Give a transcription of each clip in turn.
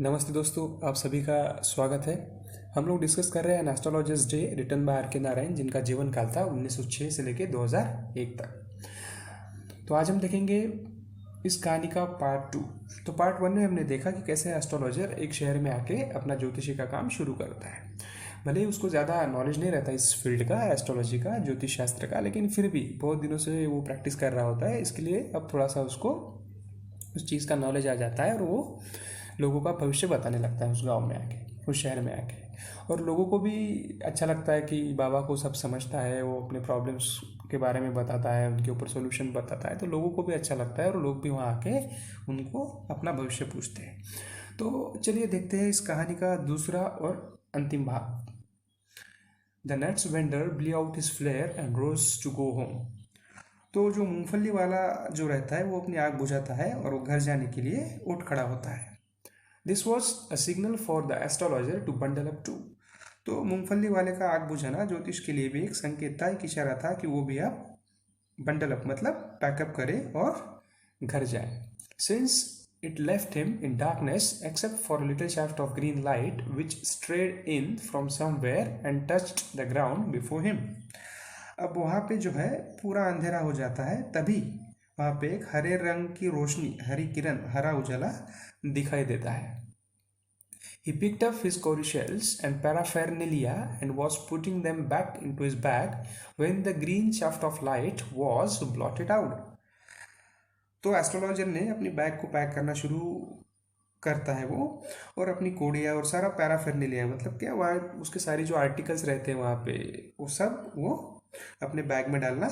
नमस्ते दोस्तों, आप सभी का स्वागत है। हम लोग डिस्कस कर रहे हैं an astrologer's day written by R K. Narayan, जिनका जीवन काल था 1906 से लेकर 2001 तक। तो आज हम देखेंगे इस कहानी का पार्ट 2। तो पार्ट 1 में हमने देखा कि कैसे एस्ट्रोलॉजर एक शहर में आके अपना ज्योतिषी का काम शुरू करता है। भले ही उसको ज़्यादा नॉलेज नहीं रहता इस फील्ड का, एस्ट्रोलॉजी का, ज्योतिष शास्त्र का, लेकिन फिर भी बहुत दिनों से वो प्रैक्टिस कर रहा होता है। इसके लिए अब थोड़ा सा उसको उस चीज़ का नॉलेज आ जाता है और वो लोगों का भविष्य बताने लगता है उस गांव में आके, उस शहर में आके। और लोगों को भी अच्छा लगता है कि बाबा को सब समझता है, वो अपने प्रॉब्लम्स के बारे में बताता है, उनके ऊपर सॉल्यूशन बताता है, तो लोगों को भी अच्छा लगता है और लोग भी वहाँ आके उनको अपना भविष्य पूछते हैं। तो चलिए देखते हैं इस कहानी का दूसरा और अंतिम भाग। The nuts vendor blew out his flare and rose to go home. तो जो मूंगफली वाला जो रहता है वो अपनी आग बुझाता है और वो घर जाने के लिए उठ खड़ा होता है। This was a signal for the astrologer to bundle up to. तो मूंगफली वाले का आग बुझाना ज्योतिष के लिए भी एक संकेत था, एक इशारा था कि वो भी अब बंडल अप मतलब पैकअप करे और घर जाए। Since it left him in darkness except for a little shaft of green light which strayed in from somewhere and touched the ground before him. अब वहाँ पे जो है पूरा अंधेरा हो जाता है, तभी वहाँ पे एक हरे रंग की रोशनी, हरी किरण, हरा उजाला दिखाई देता है। He picked up his cowrie shells and paraphernalia and was putting them back into his bag when the green shaft of light was blotted out. तो एस्ट्रोलॉजर ने अपनी बैग को पैक करना शुरू करता है वो, और अपनी कोड़िया और सारा पैराफेरनेलिया मतलब क्या, वहाँ उसके सारी जो आर्टिकल्स रहते हैं वहाँ पे वो सब वो अपने बैग में डालना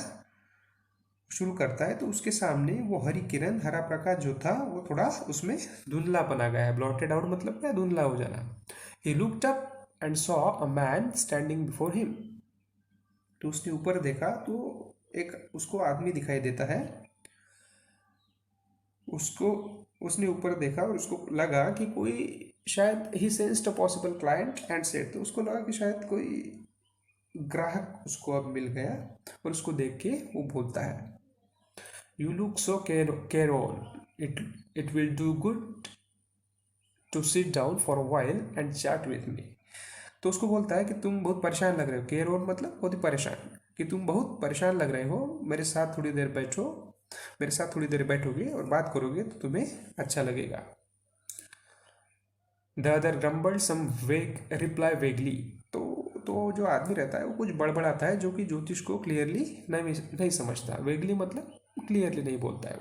शुरू करता है। तो उसके सामने वो हरी किरण, हरा प्रकाश जो था वो थोड़ा उसमें धुंधलापन आ गया है। ब्लॉटेड आउट मतलब क्या, धुंधला हो जाना। He looked up and saw a man standing before him. तो उसने ऊपर देखा तो एक उसको आदमी दिखाई देता है। उसने ऊपर देखा और उसको लगा कि कोई, शायद ही sensed a possible client and said, तो उसको लगा कि शायद कोई ग्राहक उसको अब मिल गया। और उसको देख के वो बोलता है, you look so carol, it will do good to sit down for a while and chat with me. तो उसको बोलता है कि तुम बहुत परेशान लग रहे हो। केरोल मतलब बहुत ही परेशान, कि तुम बहुत परेशान लग रहे हो, मेरे साथ थोड़ी देर बैठो, मेरे साथ थोड़ी देर बैठोगे और बात करोगे तो तुम्हें अच्छा लगेगा। द अदर ग्रम्बल्ड सम वेग रिप्लाई वेगली। तो जो आदमी रहता है वो कुछ बड़बड़ाता है, जो कि ज्योतिष को क्लियरली नहीं समझता। वेगली मतलब क्लियरली नहीं बोलता है।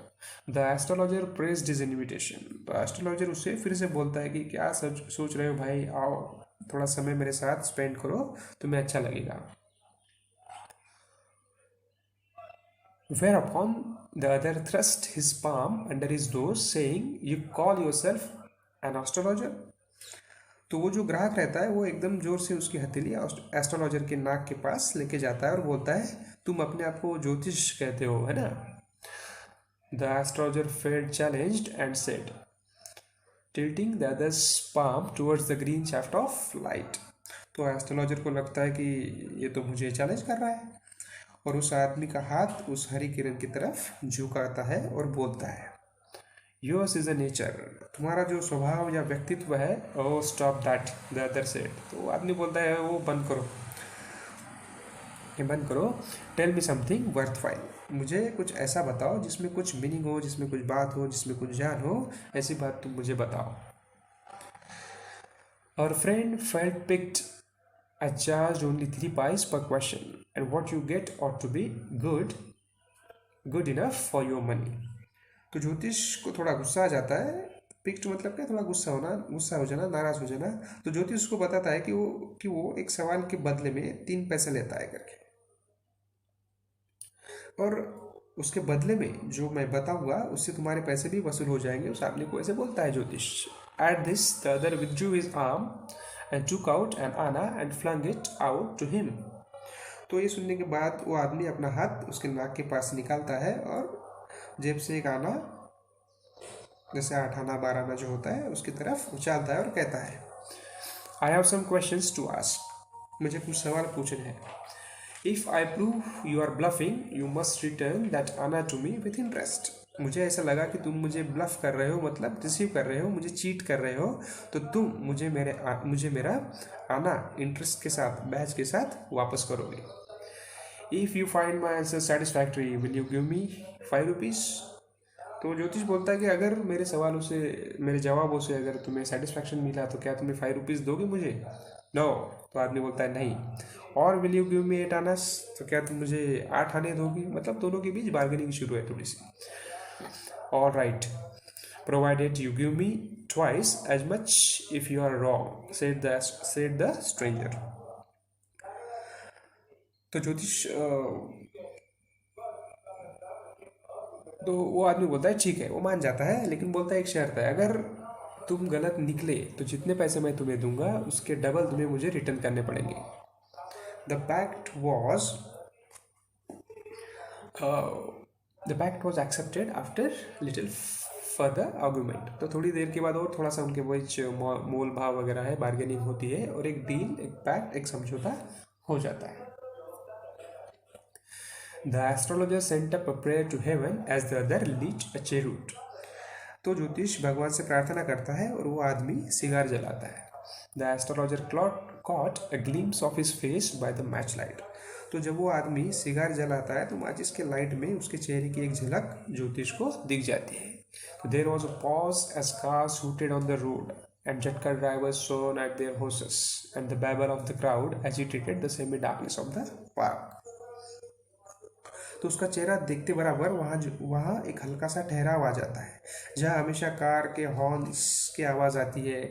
The astrologer praised his invitation. तो एस्ट्रोलॉजर उससे फिर से बोलता है कि क्या सोच रहे हो भाई, आओ थोड़ा समय मेरे साथ स्पेंड करो, तुम्हें अच्छा लगेगा। Whereupon the other thrust his palm under his nose, saying, "You call yourself an astrologer?" तो वो जो ग्राहक रहता है वो एकदम जोर से उसकी हथेली एस्ट्रोलॉजर के नाक के पास लेके जाता है और बोलता है, तुम अपने आप को ज्योतिष कहते हो, है ना? The astrologer failed challenged and said, tilting the other's palm towards the green shaft of light. तो एस्ट्रोलॉजर को लगता है कि ये तो मुझे चैलेंज कर रहा है, और उस आदमी का हाथ उस हरी किरण की तरफ झुकाता है और बोलता है, योर्स इज अ नेचर, तुम्हारा जो स्वभाव या व्यक्तित्व है, oh stop that, the other said. तो आदमी बोलता है, वो बंद करो, ये बंद करो। टेल मी समथिंग वर्थवाइल, मुझे कुछ ऐसा बताओ जिसमें कुछ मीनिंग हो, जिसमें कुछ बात हो, जिसमें कुछ ज्ञान हो, ऐसी बात तुम मुझे बताओ। Our friend felt picked. I charged only 3 pice per question, and what you get ought to be good enough for your money. तो ज्योतिष को थोड़ा गुस्सा आ जाता है। पिक्ट मतलब क्या, थोड़ा गुस्सा हो जाना, नाराज हो जाना। तो ज्योतिष उसको बताता है कि वो एक सवाल के बदले में 3 पैसे लेता है करके, और उसके बदले में जो मैं बताऊंगा उससे तुम्हारे पैसे भी वसूल हो जाएंगे। उस आदमी को ऐसे बोलता है ज्योतिष। At this the other withdrew his arm and took out an anna and flung it out to him. तो ये सुनने के बाद वो आदमी अपना हाथ उसके नाक के पास निकालता है और जेब से एक आना, जैसे 8 आना 12 आना जो होता है, उसकी तरफ उछालता है और कहता है, I have some questions to ask, मुझे कुछ सवाल पूछने हैं। If I prove you are bluffing, you must return that anna to me with interest. मुझे ऐसा लगा कि तुम मुझे ब्लफ कर रहे हो, मतलब रिसीव कर रहे हो, मुझे चीट कर रहे हो, तो तुम मुझे मेरा आना इंटरेस्ट के साथ, बैच के साथ वापस करोगे। If you find my answer satisfactory will you give me 5 rupees. तो ज्योतिष बोलता है कि अगर मेरे सवालों से, मेरे जवाबों से अगर तुम्हें सेटिस्फैक्शन मिला तो क्या तुम्हें 5 रुपीज़ दोगे मुझे? नो। तो आदमी बोलता है नहीं। और will you give me 8 Anas, तो क्या तुम मुझे 8 आने दोगे? मतलब दोनों के बीच बार्गेनिंग शुरू है थोड़ी सी। All right, provided you give me twice as much if you are wrong, said the stranger। तो ज्योतिष तो वो आदमी बोलता है ठीक है, वो मान जाता है, लेकिन बोलता है एक शर्त है, अगर तुम गलत निकले तो जितने पैसे मैं तुम्हें दूंगा उसके डबल तुम्हें मुझे रिटर्न करने पड़ेंगे। The pact was the pact was accepted after little further argument. तो थोड़ी देर के बाद और थोड़ा सा उनके बीच मोल भाव वगैरह है, बार्गेनिंग होती है, और एक डील, एक पैक्ट, एक समझौता हो जाता है। The astrologer sent up a prayer to heaven as the other lit a cheroot। तो ज्योतिष भगवान से प्रार्थना करता है और वो आदमी सिगार जलाता है। The astrologer caught a glimpse of his face by the match light। तो जब वो आदमी सिगार जलाता है तो माचिस के लाइट में उसके चेहरे की एक झलक ज्योतिष को दिख जाती है। तो there was a pause as cars hooted on the road and Jatka drivers shone at their horses and the babble of the crowd agitated the semi-darkness of the park। तो उसका चेहरा देखते बराबर वहाँ एक हल्का सा ठहराव आ जाता है, जहाँ हमेशा कार के हॉर्न्स की आवाज़ आती है।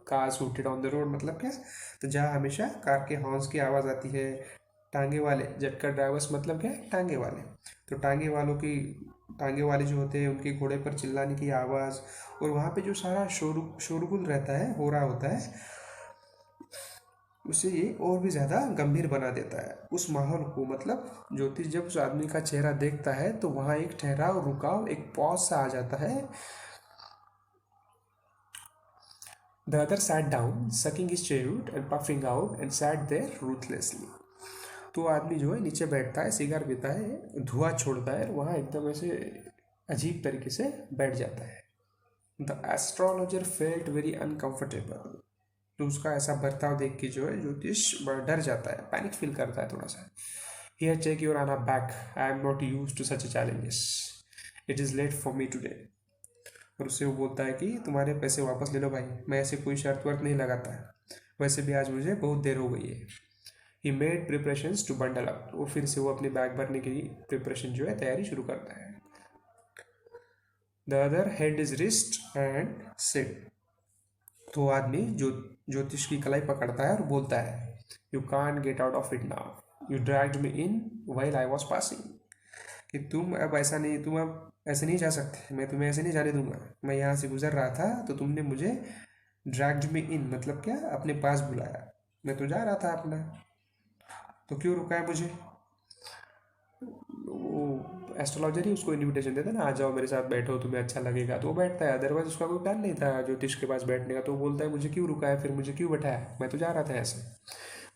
Car suited on the road मतलब क्या? तो जहाँ हमेशा कार के हॉर्न्स की आवाज़ आती है। टांगे वाले, जटका ड्राइवर्स मतलब क्या? टांगे वाले। तो टांगे वाले जो होते हैं उनके घोड़े पर चिल्लाने की आवाज़, और वहाँ पे जो सारा शोरगुल रहता है, हो रहा होता है, उसे ये और भी ज़्यादा गंभीर बना देता है उस माहौल को। मतलब ज्योतिष जब उस आदमी का चेहरा देखता है तो वहाँ एक ठहराव, रुकाव, एक पॉज सा आ जाता है। The other sat down sucking his cheroot and puffing out and sat there ruthlessly. तो आदमी जो है नीचे बैठता है, सिगार पीता है, धुआं छोड़ता है, वहाँ एकदम ऐसे अजीब तरीके से बैठ जाता है। The astrologer felt very uncomfortable. तो उसका ऐसा बर्ताव देख के जो है ज्योतिष बड़ा डर जाता है, पैनिक फील करता है थोड़ा सा। Here check your anna back, I am not use to such challenges, it is late for me today. और उससे वो बोलता है कि तुम्हारे पैसे वापस ले लो भाई, मैं ऐसे कोई शर्त वर्त नहीं लगाता है, वैसे भी आज मुझे बहुत देर हो गई है। He made preparations to bundle up. वो फिर से वो अपने बैग भरने की प्रिपरेशन जो है, तैयारी शुरू करता है। The other held is wrist and said. तो आदमी जो ज्योतिष की कलाई पकड़ता है और बोलता है, you can't get out of it now, you dragged me in while I was passing. कि तुम अब ऐसे नहीं जा सकते, मैं तुम्हें ऐसे नहीं जाने दूंगा। मैं यहाँ से गुजर रहा था तो तुमने मुझे ड्रैग्ड मी इन मतलब क्या? अपने पास बुलाया, मैं तो जा रहा था अपना, तो क्यों रुका है मुझे? वो एस्ट्रोलॉजर ही उसको इन्विटेशन देता है ना, आ जाओ मेरे साथ बैठो, तुम्हें अच्छा लगेगा, तो वो बैठता है। अदरवाइज उसका कोई प्लान नहीं था ज्योतिष के पास बैठने का, तो वो बोलता है मुझे क्यों रुका है, फिर मुझे क्यों बैठाया, मैं तो जा रहा था ऐसे।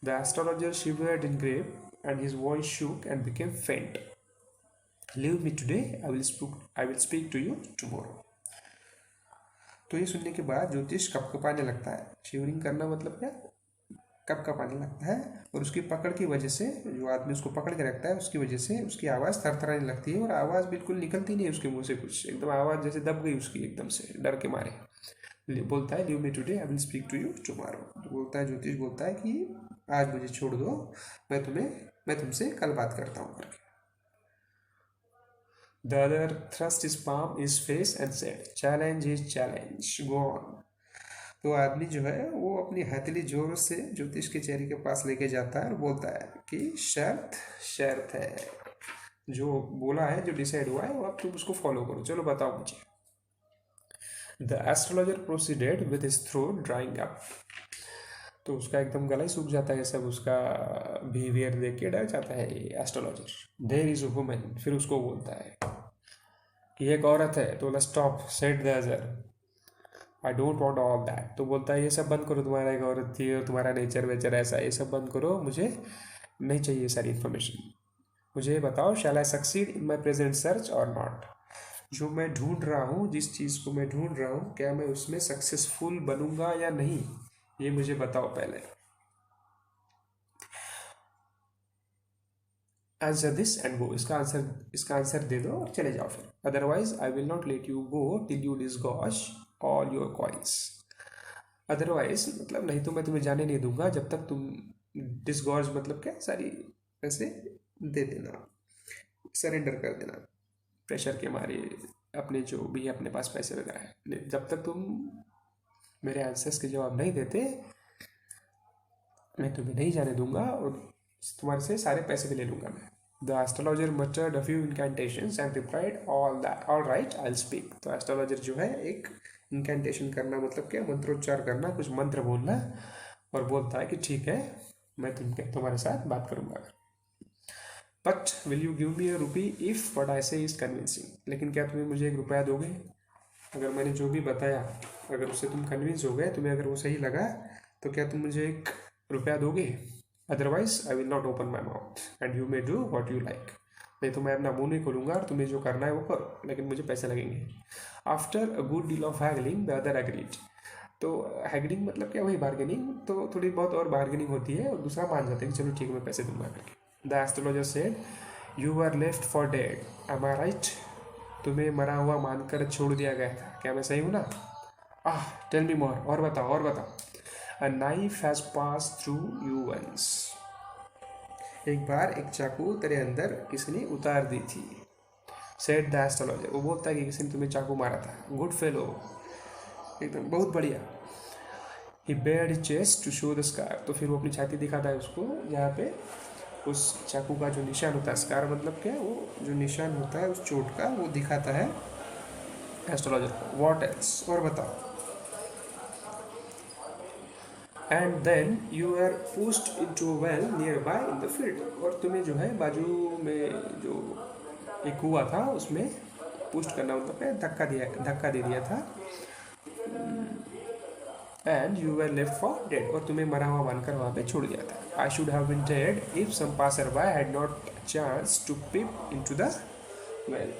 The astrologer shivered in grave and his voice shook and became faint। Leave me today, I will speak to you tomorrow। तो ये सुनने के बाद ज्योतिष कपकपाने लगता है। शिवरिंग करना मतलब क्या? कपकपाने लगता है। और उसकी पकड़ की वजह से, जो आदमी उसको पकड़ के रखता है उसकी वजह से उसकी आवाज़ थरथराने लगती है, और आवाज़ बिल्कुल निकलती नहीं है उसके मुंह से, कुछ एकदम आवाज़ जैसे दब गई उसकी एकदम से डर के मारे। बोलता है leave me today, I will speak to you tomorrow. तो बोलता है, ज्योतिष बोलता है कि आज मुझे छोड़ दो, मैं तुमसे कल बात करता हूँ करके। The other thrust his palm in his face and said, challenge is challenge, go on। तो आदमी जो है वो अपनी हथेली जोर से ज्योतिष के चेहरे के पास लेके जाता है और बोलता है कि शर्त शर्त है, जो बोला है, जो डिसाइड हुआ है, वो अब तुम उसको फॉलो करो, चलो बताओ मुझे। The astrologer proceeded with his throat drawing up. तो उसका एकदम गला ही सूख जाता है, सब उसका बिहेवियर देख के डर जाता है astrologer. There is a woman. फिर उसको बोलता है कि एक औरत है। तो बोला stop, said the other, I don't want all that. तो बोलता है ये सब बंद करो, तुम्हारा एक औरत थी और तुम्हारा नेचर वेचर ऐसा, ये सब बंद करो, मुझे नहीं चाहिए सारी इन्फॉर्मेशन। मुझे बताओ, shall I succeed in my present search और नॉट। जो मैं ढूंढ रहा हूँ, जिस चीज़ को मैं ढूंढ रहा हूँ, क्या मैं उसमें सक्सेसफुल बनूंगा या नहीं, ये मुझे बताओ पहले। आंसर दिस एंड गो, इसका आंसर दे दो और चले जाओ फिर। Otherwise I will not let you go till you disgorge all your coins. Otherwise मतलब नहीं तो मैं तुम्हें जाने नहीं दूंगा जब तक तुम डिसगॉज मतलब क्या, सारी पैसे दे देना, सरेंडर कर देना प्रेशर के मारे, अपने जो भी अपने पास पैसे वगैरह है। जब तक तुम मेरे आंसर्स के जवाब नहीं देते मैं तुम्हें नहीं जाने दूंगा और तुम्हारे से सारे पैसे भी ले लूंगा मैं। The astrologer mustered a few incantations and replied all right I will speak. तो एस्ट्रोलॉजर जो है एक इनकैंटेशन करना मतलब क्या, मंत्रोच्चार करना, कुछ मंत्र बोलना, और बोलता है कि ठीक है मैं तुम्हारे साथ बात करूंगा। But will you give me a rupee if what I से इज कन्विंसिंग। लेकिन क्या तुम्हें मुझे 1 रुपया दोगे अगर मैंने जो भी बताया, अगर उससे तुम कन्विंस हो गए, तुम्हें अगर वो सही लगा, तो क्या तुम मुझे 1 रुपया दोगे? Otherwise I will not open my mouth and you may do what you like. नहीं तो मैं अपना मुंह नहीं खोलूंगा और तुम्हें जो करना है वो करो, लेकिन मुझे पैसे लगेंगे। After a good deal of haggling the other agreed. तो हैगलिंग मतलब क्या, वही बार्गेनिंग, तो थोड़ी बहुत और बार्गेनिंग होती है और दूसरा मान जाते हैं कि चलो ठीक है मैं पैसे दूंगा करके। The astrologer said you are left for dead, am I right. तुम्हें मरा हुआ मानकर छोड़ दिया गया था, क्या मैं सही हूँ ना? टेल मी मोर, और बताओ और बताओ। A knife has pass through you once. एक बार एक चाकू तेरे अंदर किसी ने उतार दी थी। सेड द एस्ट्रोलॉजर, वो बोलता है कि किसी ने तुम्हें चाकू मारा था। गुड फेलो, एकदम बहुत बढ़िया। He bared his chest to show the scar. तो फिर वो अपनी छाती दिखाता है उसको, जहाँ पे उस चाकू का जो निशान होता है, स्कार मतलब क्या, वो जो निशान होता है उस चोट का, वो दिखाता है एस्ट्रोलॉजर को। व्हाट एल्स, और बताओ। And then you are pushed into a well nearby in the field. और तुम्हें जो है बाजू में जो एक कुआ था उसमें पुस्ट करना मतलब है धक्का दे दिया था। And you are left for dead, और तुम्हें मरा हुआ मानकर वहाँ पे छोड़ दिया था। I should have been dead if some passer by had not chance to peep into the well.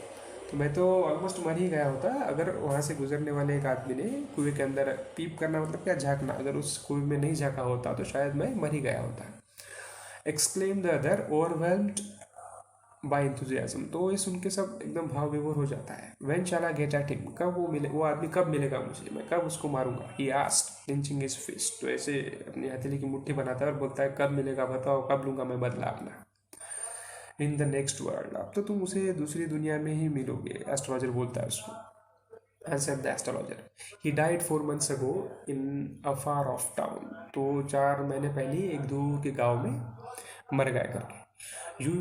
तो मैं तो ऑलमोस्ट मर ही गया होता अगर वहाँ से गुजरने वाले एक आदमी ने कुएं के अंदर, पीप करना मतलब क्या, झांकना, अगर उस कुएं में नहीं झांका होता तो शायद मैं मर ही गया होता। Exclaim the other overwhelmed bye enthusiasm. तो ये सुन के सब एकदम भाव विभोर हो जाता है। When shall I get at him, कब वो आदमी कब मिलेगा मुझे, मैं कब उसको मारूंगा। He asked clinching his fist. तो ऐसे अपनी हथेली की मुट्ठी बनाता है और बोलता है कब मिलेगा बताओ, कब लूंगा मैं बदला अपना। इन द नेक्स्ट वर्ल्ड, अब तो तुम उसे दूसरी दुनिया में ही मिलोगे, एस्ट्रोलॉजर बोलता है उसको। Answer the astrologer, he died 4 months ago in a far of town. तो 4 महीने पहले ही एक दूर के गांव में मर गया करके। You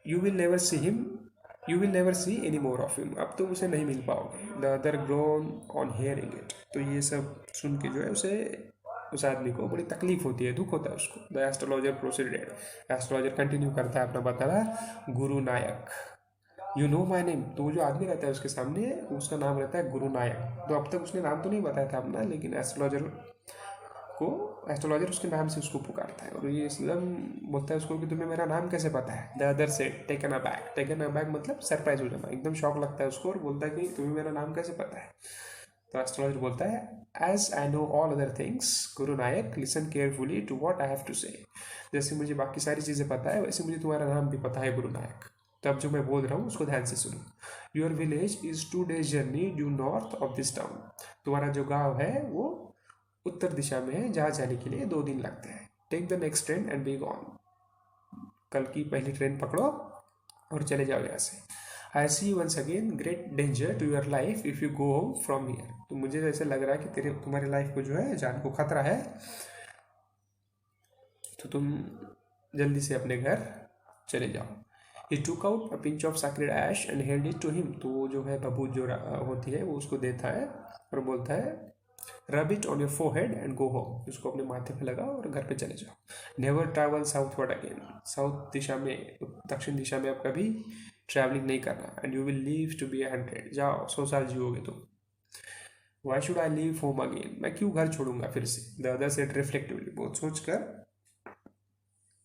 you will never see him, you will never see any more of him. अब तुम उसे नहीं मिल पाओगे। The other grown on hearing it. तो ये सब सुन के जो है उसे, उस आदमी को बड़ी तकलीफ होती है, दुख होता है उसको। The astrologer proceeded, astrologer continue करता है अपना बताना। Guru Nayak, you know my name. तो वो जो आदमी रहता है उसके सामने, उसका नाम रहता है गुरु नायक। तो अब तक उसने नाम तो नहीं बताया था अपना, लेकिन एस्ट्रोलॉजर उसके नाम से उसको पुकारता है और ये एकदम बोलता है उसको कि तुम्हें मेरा नाम कैसे पता है। द अदर से टेकन अबैक, टेकन अबैक मतलब सरप्राइज हो जाना, एकदम शौक लगता है उसको और बोलता है कि तुम्हें मेरा नाम कैसे पता है। तो एस्ट्रोलॉजर बोलता है as I know all other things Guru Nayak listen carefully to what I have to say. जैसे मुझे बाकी सारी चीज़ें पता है वैसे मुझे तुम्हारा नाम भी पता है गुरु नायक। तो अब जो मैं बोल रहा हूँ उसको ध्यान से सुनो। Your village is 2 days journey due north of this town. तुम्हारा जो गाँव है वो उत्तर दिशा में है, जहाँ जाने के लिए 2 दिन लगते हैं। Take the next train and be gone. कल की पहली ट्रेन पकड़ो और चले जाओ यहाँ से। I see once again great danger to your life if you go home from here. तो मुझे ऐसे लग रहा है कि तुम्हारी लाइफ को जो है जान को खतरा है, तो तुम जल्दी से अपने घर चले जाओ। He took out a pinch of sacred ash and held it to him. तो वो जो है बबूत जो होती है वो उसको देता है और बोलता है rub it on your forehead and go home. उसको अपने माथे पे लगाओ और घर पे चले जाओ। Never travel southward again. South दिशा में, दक्षिण दिशा में अब कभी ट्रैवलिंग नहीं करना। And you will live to be 100। जाओ 100 साल जियोगे तुम। Why should I leave home again, मैं क्यों घर छोड़ूंगा फिर से। द अदर सेड रिफ्लेक्टिवली, बहुत सोच कर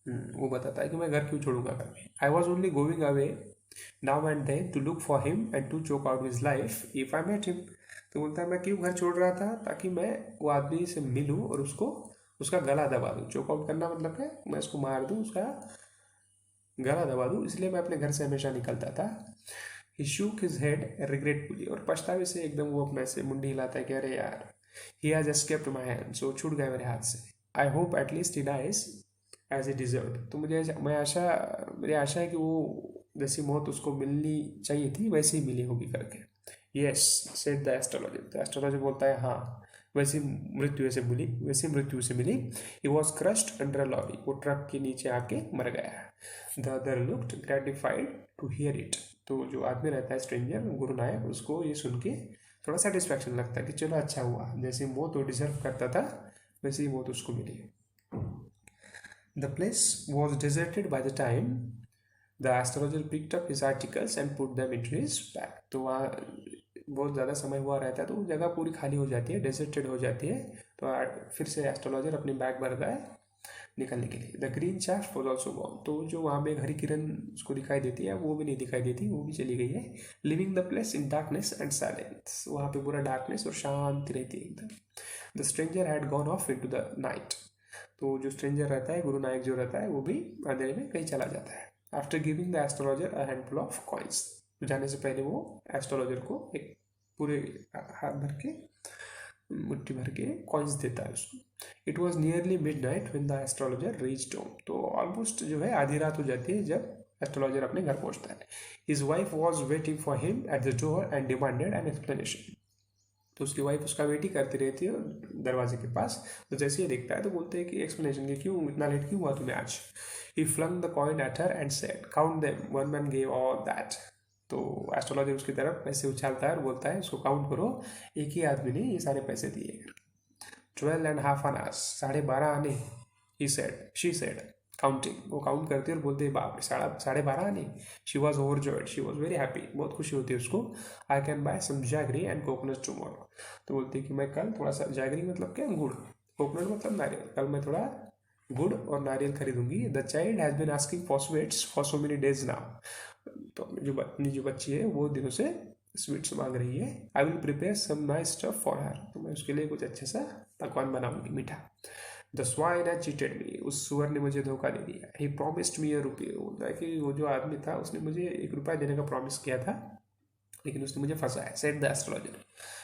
वो बताता है कि मैं घर क्यों छोड़ूंगा घर में। I was only going away now and then to look for him and to choke out his life if I met him. तो बोलता है मैं क्यों घर छोड़ रहा था, ताकि मैं वो आदमी से मिलूं और उसको उसका गला दबा दूं। चोक आउट करना मतलब है मैं उसको मार दूं, उसका गला दबा दूं, इसलिए मैं अपने घर से हमेशा निकलता था। ही शूक हिज हेड रिग्रेटफुली, और पछतावे से एकदम वो अपने से मुंडी हिलाता है कि अरे यार, he has escaped my hand, so छूट गए मेरे हाथ से। I hope at least he dies as he deserve. तो मेरी आशा है कि वो जैसी मौत उसको मिलनी चाहिए थी वैसे ही मिली होगी करके। Yes said the astrologer. तो एस्ट्रोलॉजर बोलता है हाँ, वैसी मृत्यु से मिली। He was crushed under lorry, वो ट्रक के नीचे आके मर गया। The other looked gratified to hear it. तो जो आदमी रहता है स्ट्रेंजर गुरु नायक, उसको ये सुन के थोड़ा सेटिस्फैक्शन लगता है कि चलो अच्छा हुआ, जैसी मौत वो डिजर्व करता था वैसी मौत उसको मिली। The place was deserted by the time the astrologer picked up his articles and put them into his bag। तो वहाँ बहुत ज़्यादा समय हुआ रहता है तो वो जगह पूरी खाली हो जाती है, डेजर्टेड हो जाती है। तो फिर से एस्ट्रोलॉजर अपनी बैग भरता है निकलने के लिए। The green chaff was also gone. तो जो वहाँ पे एक हरी किरण उसको दिखाई देती है वो भी नहीं दिखाई देती, वो भी चली गई है। Living the place in darkness and silence. वहाँ पे पूरा डार्कनेस और शांति रहती है एकदम। The stranger had gone off into the night. तो जो स्ट्रेंजर रहता है, गुरु नायक जो रहता है, वो भी अंधेरे में कहीं चला जाता है। After giving the astrologer a handful of coins. जाने से पहले वो एस्ट्रोलॉजर को एक पूरे हाथ भर के, मुट्ठी भर के कॉइन्स देता है उसको। It was nearly mid night when the astrologer reached home. तो ऑलमोस्ट जो है आधी रात हो जाती है जब एस्ट्रोलॉजर अपने घर पहुंचता है। His wife was waiting for him at the door and demanded an explanation. तो उसकी वाइफ उसका वेट ही करती रहती है दरवाजे के पास। तो जैसे ही देखता है तो बोलते हैं कि एक्सप्लेनेशन के, क्यों इतना लेट क्यों हुआ तुम्हें आज। He flung the coin at her and said count them, one man gave all that. तो एस्ट्रोलॉजर उसकी तरफ पैसे उछालता है और बोलता है उसको काउंट करो, एक ही आदमी ने ये सारे पैसे दिए। 12.5 आवर्स, 12.5 आने। She said counting. वो काउंट करती है और बोलते हैं बाप रे, 12.5 आने। She was overjoyed, she was very happy, बहुत खुशी होती है उसको। I can buy some jaggery and coconut tomorrow. तो बोलती है कि मैं कल थोड़ा सा, जैगरी मतलब क्या, गुड़, कोकोनट मतलब नारियल, कल मैं थोड़ा गुड़ और नारियल खरीदूंगी। The child has been asking for sweets for so many days now. तो जो बच्ची है वो दिनों से स्वीट्स मांग रही है। I will prepare some nice stuff for her. तो मैं उसके लिए कुछ अच्छे सा पकवान बनाऊंगी मीठा। द स्वाइन हैड चीटेड मी। उस सुअर ने मुझे धोखा दे दिया। ही प्रॉमिस्ड मी ₹1। बोलता है कि वो जो आदमी था उसने मुझे ₹1 देने का प्रॉमिस किया था, लेकिन उसने मुझे फंसाया। Said the astrologer.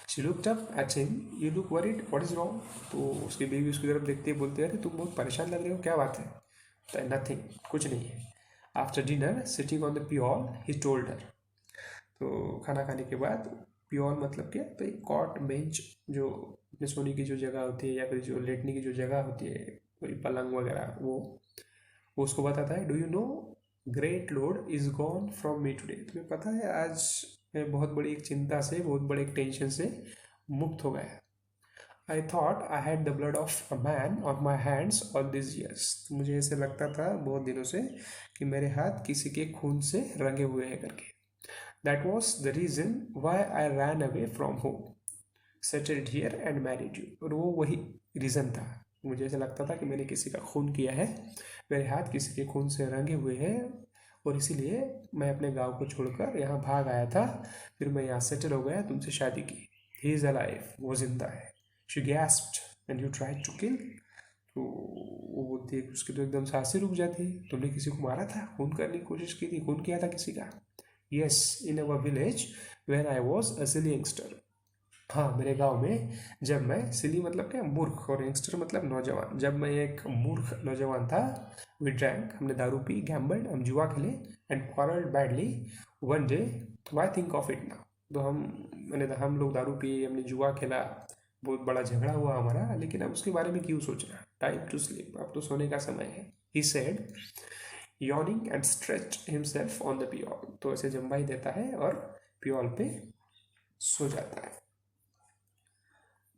She looked up at him, you look worried, what is wrong. तो उसकी बीवी उसकी तरफ देखती है, बोलती है अरे तुम बहुत परेशान लग रहे हो, क्या बात है। नथिंग, कुछ नहीं है। After dinner sitting on the पियोल he told her. तो खाना खाने के बाद, पियोल मतलब क्या, तो एक कॉट बेंच जो अपने सोने की जो जगह होती है या फिर जो लेटने की जो जगह होती है, कोई पलंग वगैरह, वो उसको बताता है। Do you know great load is gone from me today. तुम्हें पता है आज मैं बहुत बड़ी एक चिंता से, बहुत बड़े एक टेंशन से मुक्त हो गया। I thought I had the blood of a man on my hands all this years. मुझे ऐसे लगता था बहुत दिनों से कि मेरे हाथ किसी के खून से रंगे हुए हैं करके। That was the reason why I ran away from home, settled here and married you. और वो वही रीज़न था, मुझे ऐसा लगता था कि मैंने किसी का खून किया है, मेरे हाथ किसी के खून से रंगे हुए हैं, और इसीलिए मैं अपने गांव को छोड़कर यहाँ भाग आया था। फिर मैं यहाँ सेटल हो गया, तुमसे शादी की। ही इज़ अलाइव, वो जिंदा है। She gasped and you tried to kill. तो वो बोलती है, उसकी तो एकदम सांसें रुक जाती है। तुमने किसी को मारा था, खून करने की कोशिश की थी, खून किया था किसी का। Yes, in our village when I was a silly youngster. हाँ, मेरे गांव में जब मैं, सिली मतलब क्या, मूर्ख, और यंगस्टर मतलब नौजवान, जब मैं एक मूर्ख नौजवान था। वी ड्रैंक, हमने दारू पी, गैम्बल्ड, हम जुआ खेले, and quarrelled badly one day, why think of it now. तो हम लोग दारू पिए, हमने जुआ खेला, बहुत बड़ा झगड़ा हुआ हमारा, लेकिन अब उसके बारे में क्यों सोचना। टाइम टू स्लीप, अब तो सोने का समय है। He said yawning and stretched himself on the pyol. तो ऐसे जम्बाई देता है और पियोल पे सो जाता है।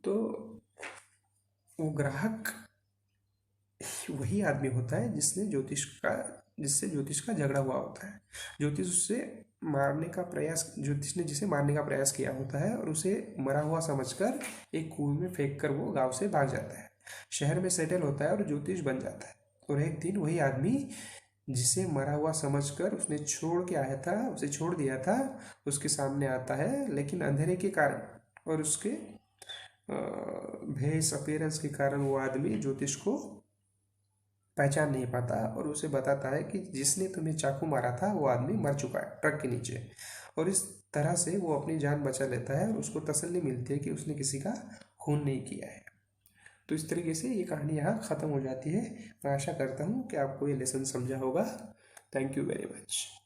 तो वो ग्राहक वही आदमी होता है जिससे ज्योतिष का झगड़ा हुआ होता है। ज्योतिष ने जिसे मारने का प्रयास किया होता है, और उसे मरा हुआ समझकर एक कुएं में फेंक कर वो गांव से भाग जाता है, शहर में सेटल होता है और ज्योतिष बन जाता है। और एक दिन वही आदमी जिसे मरा हुआ समझकर उसने छोड़ के आया था, उसे छोड़ दिया था, उसके सामने आता है, लेकिन अंधेरे के कारण और उसके भेस अपीयरेंस के कारण वो आदमी ज्योतिष को पहचान नहीं पाता और उसे बताता है कि जिसने तुम्हें चाकू मारा था वो आदमी मर चुका है ट्रक के नीचे। और इस तरह से वो अपनी जान बचा लेता है और उसको तसल्ली मिलती है कि उसने किसी का खून नहीं किया है। तो इस तरीके से ये कहानी यहाँ ख़त्म हो जाती है। मैं आशा करता हूँ कि आपको ये लेसन समझा होगा। Thank you very much.